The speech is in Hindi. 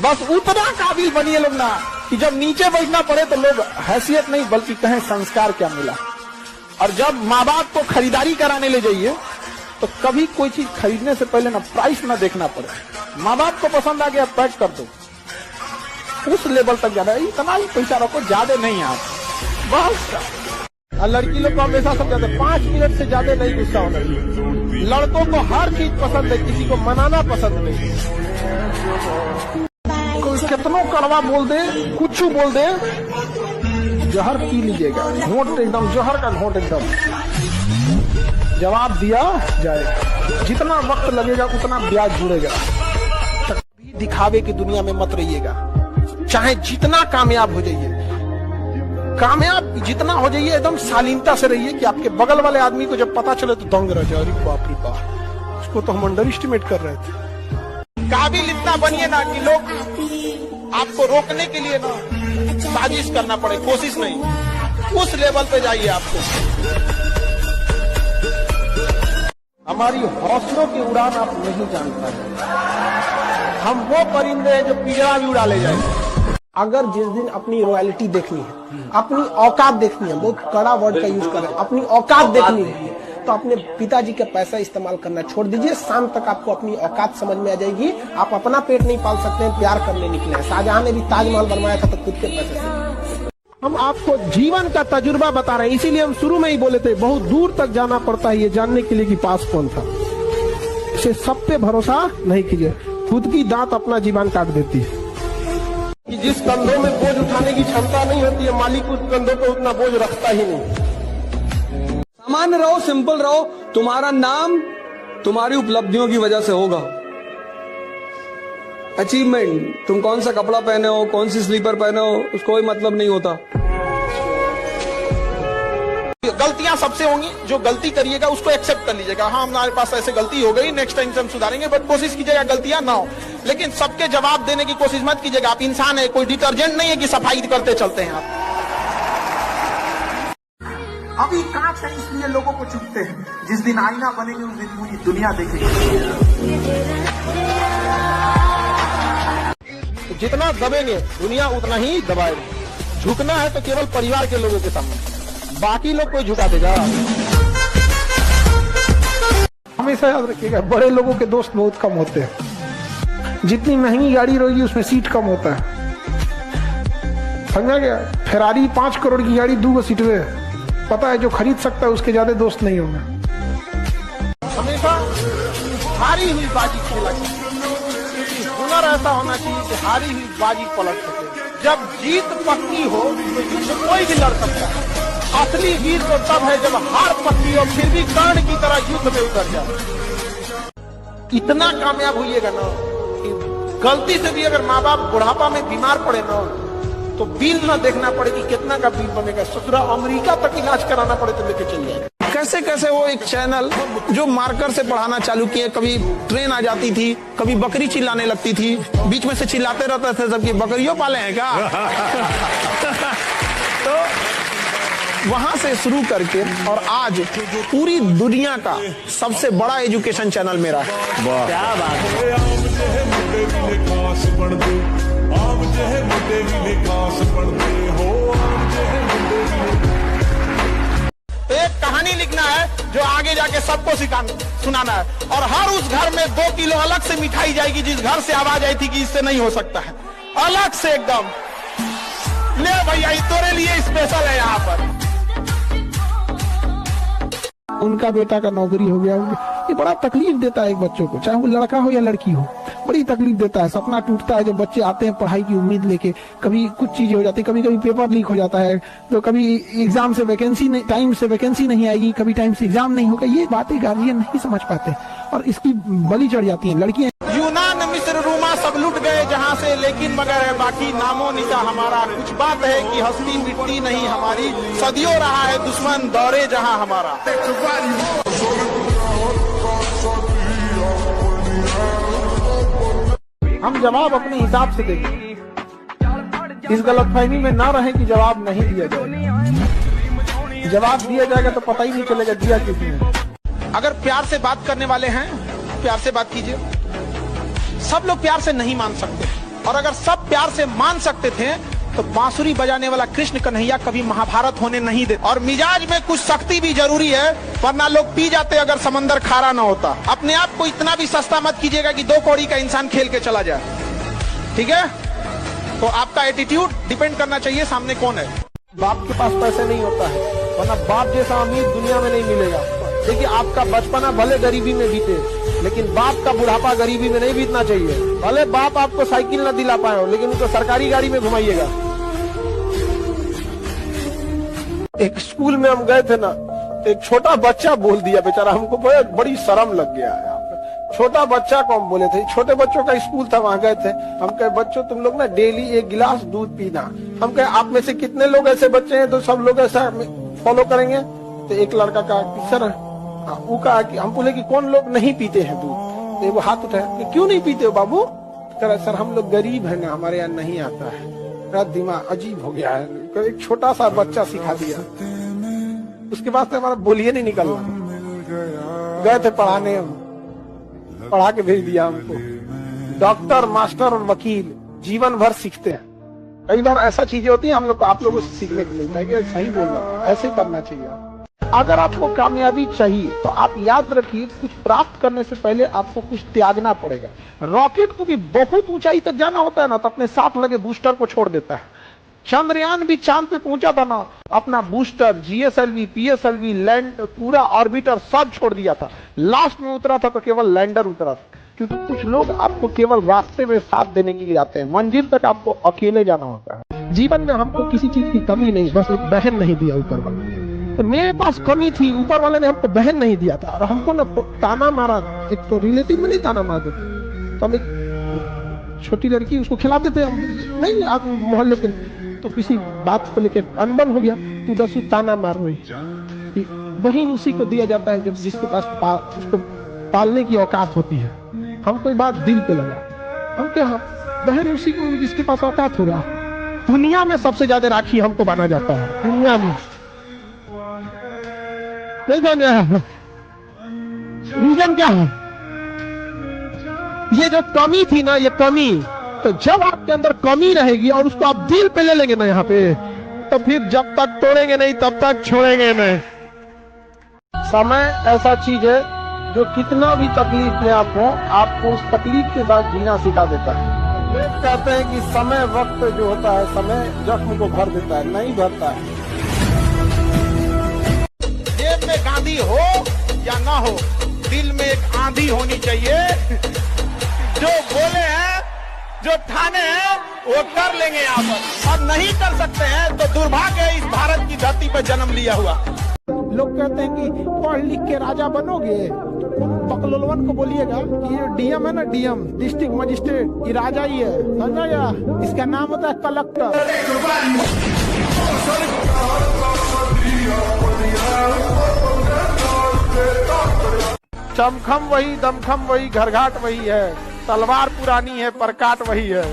बस उतना काबिल बनिए लोग ना कि जब नीचे बैठना पड़े तो लोग हैसियत नहीं बल्कि कहें संस्कार क्या मिला। और जब माँ बाप को खरीदारी कराने ले जाइए तो कभी कोई चीज खरीदने से पहले ना प्राइस ना देखना पड़े। माँ बाप को पसंद आ गया पैक कर दो, उस लेवल तक जाना है। इतना ही पैसा रखो, ज्यादा नहीं आप बस। और लड़की लोग को हमेशा समझाते 5 मिनट से ज्यादा नहीं गुस्सा होना चाहिए। लड़कों को हर चीज पसंद है, किसी को मनाना पसंद नहीं। कोई कितनों कड़वा बोल दे, कुछ बोल दे, जहर पी लीजिएगा, घोंट एकदम जहर का घोंट एकदम। जवाब दिया जाएगा, जितना वक्त लगेगा उतना ब्याज जुड़ेगा। दिखावे की दुनिया में मत रहिएगा, चाहे जितना कामयाब हो जाइए, कामयाब जितना हो जाइए एकदम शालीनता से रहिए कि आपके बगल वाले आदमी को जब पता चले तो दंग रह जाए, अरे बाप रे बाप, उसको तो हम अंडर एस्टिमेट कर रहे थे। काबिल इतना बनिए ना कि लोग आपको रोकने के लिए ना साजिश करना पड़े, कोशिश नहीं, उस लेवल पे जाइए। आपको हमारी हौसलों की उड़ान आप नहीं जान पाते। हम वो परिंदे हैं जो पिंजरा भी उड़ा ले जाएंगे। अगर जिस दिन अपनी रॉयल्टी देखनी है, अपनी औकात देखनी है, बहुत कड़ा वर्ड का यूज कर रहे हैं, अपनी औकात देखनी है, तो अपने पिताजी का पैसा इस्तेमाल करना छोड़ दीजिए। शाम तक आपको अपनी औकात समझ में आ जाएगी। आप अपना पेट नहीं पाल सकते हैं, प्यार करने निकले हैं। शाहजहां ने भी ताजमहल बनवाया था तो खुद के पैसे से। हम आपको जीवन का तजुर्बा बता रहे हैं, इसीलिए हम शुरू में ही बोले थे बहुत दूर तक जाना पड़ता है ये जानने के लिए कि पास कौन था। इसे सब पे भरोसा नहीं कीजिए, खुद की दांत अपना जीवन काट देती है। कि जिस कंधों में बोझ उठाने की क्षमता नहीं होती है, मालिक उस कंधों पे उतना बोझ रखता ही नहीं। सामान्य रहो, सिंपल रहो, तुम्हारा नाम तुम्हारी उपलब्धियों की वजह से होगा। अचीवमेंट, तुम कौन सा कपड़ा पहने हो, कौन सी स्लीपर पहने हो, उसको कोई मतलब नहीं होता। गलतियां सबसे होंगी, जो गलती करिएगा उसको एक्सेप्ट कर लीजिएगा। हाँ, हमारे पास ऐसे गलती हो गई, नेक्स्ट टाइम से हम सुधारेंगे, बट कोशिश कीजिएगा गलतियां ना हो। लेकिन सबके जवाब देने की कोशिश मत कीजिएगा। आप इंसान है, कोई डिटर्जेंट नहीं है कि सफाई करते चलते हैं आप। अभी कांच है इसलिए लोगों को चुभते हैं, जिस दिन आईना बनेंगे उस दिन पूरी दुनिया देखेगी। तो जितना दबेंगे दुनिया उतना ही दबाएगी। झुकना है तो केवल परिवार के लोगों के सामने, बाकी लोग कोई झुका देगा। हमेशा याद रखिएगा, बड़े लोगों के दोस्त बहुत कम होते हैं। जितनी महंगी गाड़ी रहेगी उसमें सीट कम होता है, समझा गया। फेरारी 5 करोड़ की गाड़ी 2 सीट में, पता है जो खरीद सकता है उसके ज्यादा दोस्त नहीं होंगे। हमेशा हारी हुई बाजी खेला चाहिए, हुनर ऐसा होना चाहिए कि हारी हुई बाजी पलट सके। जब जीत पक्की हो तो युद्ध कोई भी लड़ सकता है। असली वीर तो तब है जब हार पक्की हो फिर भी कर्ण की तरह युद्ध में उतर जाए। इतना कामयाब होइएगा ना कि गलती से भी अगर माँ बाप बुढ़ापा में बीमार पड़े ना तो बिल ना देखना पड़े कि कितना का बिल बनेगा, ससुरा अमेरिका तक इलाज कराना पड़े तो लेके चल जाएगा। कैसे कैसे वो एक चैनल जो मार्कर से पढ़ाना चालू किए, कभी ट्रेन आ जाती थी, कभी बकरी चिल्लाने लगती थी, बीच में से चिल्लाते रहते थे सबकी बकरियों पाले हैं क्या। तो वहां से शुरू करके और आज पूरी दुनिया का सबसे बड़ा एजुकेशन चैनल मेरा है। क्या बात है। तो एक कहानी लिखना है जो आगे जाके सबको सुनाना है, और हर उस घर में 2 किलो अलग से मिठाई जाएगी जिस घर से आवाज आई थी कि इससे नहीं हो सकता है, अलग से एकदम। ले भैया ये तेरे लिए स्पेशल है यहाँ पर। उनका बेटा का नौकरी हो गया, ये बड़ा तकलीफ देता है एक बच्चों को, चाहे वो लड़का हो या लड़की हो, बड़ी तकलीफ देता है। सपना टूटता है जब बच्चे आते हैं पढ़ाई की उम्मीद लेके, कभी कुछ चीजें हो जाती है, कभी कभी पेपर लीक हो जाता है, तो कभी एग्जाम से वैकेंसी नहीं, टाइम से वैकेंसी नहीं आएगी, कभी टाइम से एग्जाम नहीं होगा। ये बातें गार्जियन नहीं समझ पाते और इसकी बलि चढ़ जाती है लड़कियां। यूनान, मिस्र, रोमा सब लुट गए जहाँ से, लेकिन मगर है बाकी नामो निशा हमारा। कुछ बात है कि हस्ती मिटती नहीं हमारी, सदियों रहा है दुश्मन दौरे जहाँ हमारा। हम जवाब अपने हिसाब से देंगे, इस गलतफहमी में ना रहे कि जवाब नहीं दिया जाएगा। जवाब दिया जाएगा तो पता ही नहीं चलेगा दिया किसने। अगर प्यार से बात करने वाले हैं प्यार से बात कीजिए। सब लोग प्यार से नहीं मान सकते और अगर सब प्यार से मान सकते थे तो बांसुरी बजाने वाला कृष्ण कन्हैया कभी महाभारत होने नहीं देते। और मिजाज में कुछ सख्ती भी जरूरी है, वरना लोग पी जाते अगर समंदर खारा ना होता। अपने आप को इतना भी सस्ता मत कीजिएगा कि 2 कौड़ी का इंसान खेल के चला जाए, ठीक है? तो आपका एटीट्यूड डिपेंड करना चाहिए सामने कौन है। बाप के पास पैसे नहीं होता है, वरना बाप जैसा अमीर दुनिया में नहीं मिलेगा। देखिए, आपका बचपना भले गरीबी में बीते, लेकिन बाप का बुढ़ापा गरीबी में नहीं बीतना चाहिए। भले बाप आपको साइकिल न दिला पाए हो, लेकिन उनको सरकारी गाड़ी में घुमाइएगा। एक स्कूल में हम गए थे ना, एक छोटा बच्चा बोल दिया, बेचारा हमको बड़ी शर्म लग गया। छोटा बच्चा को हम बोले थे, छोटे बच्चों का स्कूल था, वहां गए थे। हम कहे, बच्चों तुम लोग ना डेली 1 गिलास दूध पीना। हम कहे, आप में से कितने लोग ऐसे बच्चे हैं तो सब लोग ऐसा फॉलो करेंगे? तो एक लड़का कहा, सर वो कहा कि हम बोले कि कौन लोग नहीं पीते हैं दूध? तो वो हाथ उठाया कि क्यों नहीं पीते हो बाबू? कह, सर हम लोग गरीब हैं ना, हमारे यहाँ नहीं आता है। मेरा दिमाग अजीब हो गया है। एक छोटा सा बच्चा सिखा दिया, उसके बाद से हमारा बोलिए नहीं निकलना। गए थे पढ़ाने, पढ़ा के भेज दिया हमको। डॉक्टर, मास्टर और वकील जीवन भर सीखते हैं। कई बार ऐसा चीजें होती है हम लोग को, आप लोगों से सीखने को मिलता है कि सही बोलना, ऐसे करना चाहिए। अगर आपको कामयाबी चाहिए तो आप याद रखिए, कुछ प्राप्त करने से पहले आपको कुछ त्यागना पड़ेगा। रॉकेट को भी बहुत ऊंचाई तक जाना होता है ना, तो अपने साथ लगे बूस्टर को छोड़ देता है। चंद्रयान भी चांद पे पहुंचा था ना, अपना बूस्टर, जीएसएलवी, पीएसएलवी, लैंड, पूरा ऑर्बिटर सब छोड़ दिया था। लास्ट में उतरा था तो केवल लैंडर उतरा था। क्योंकि कुछ लोग आपको केवल रास्ते में साथ देने के लिए जाते हैं, मंजिल तक आपको अकेले जाना होता है। जीवन में हमको किसी चीज की कमी नहीं, बस एक बहन नहीं दिया ऊपर वाले ने। तो मेरे पास कमी थी, ऊपर वाले ने हमको बहन नहीं दिया था, और हमको ना ताना मारा। एक तो रिलेटिव में नहीं ताना मारते, तो हम एक छोटी लड़की उसको खिलाते थे, हम नहीं आप मोहल्ले के, तो किसी बात को लेकर अनबन हो गया, तू 10 ताना मार रही। वही उसी को दिया जाता है जब जिसके पास उसको पालने की औकात होती है। हम कोई बात दिल पे लगा, हम क्या बहन उसी को जिसके पास औकात होगा। दुनिया में सबसे ज्यादा राखी हमको माना जाता है, दुनिया में। रीजन क्या है? ये जो कमी थी ना, ये कमी, तो जब आपके अंदर कमी रहेगी और उसको आप दिल पे ले लेंगे ना यहाँ पे, तो फिर जब तक तोड़ेंगे नहीं तब तक छोड़ेंगे नहीं। समय ऐसा चीज है जो कितना भी तकलीफ में आप हो, आपको उस तकलीफ के साथ जीना सिखा देता है। लोग कहते हैं कि समय, वक्त जो होता है, समय जख्म को भर देता है, नहीं भरता है। जेब में गांधी हो या ना हो, दिल में एक आंधी होनी चाहिए। जो बोले हैं, जो ठाने हैं, वो कर लेंगे यहाँ पर, और नहीं कर सकते हैं तो दुर्भाग्य है इस भारत की धरती पर जन्म लिया हुआ। लोग कहते हैं कि पढ़ लिख के राजा बनोगे, बकलोलवन को बोलिएगा कि ये डीएम है ना, डीएम डिस्ट्रिक्ट मजिस्ट्रेट, ये राजा ही है, समझा गया? इसका नाम होता है कलेक्टर। चमखम वही, दमखम वही, घरघाट वही है, तलवार पुरानी है पर काट वही है।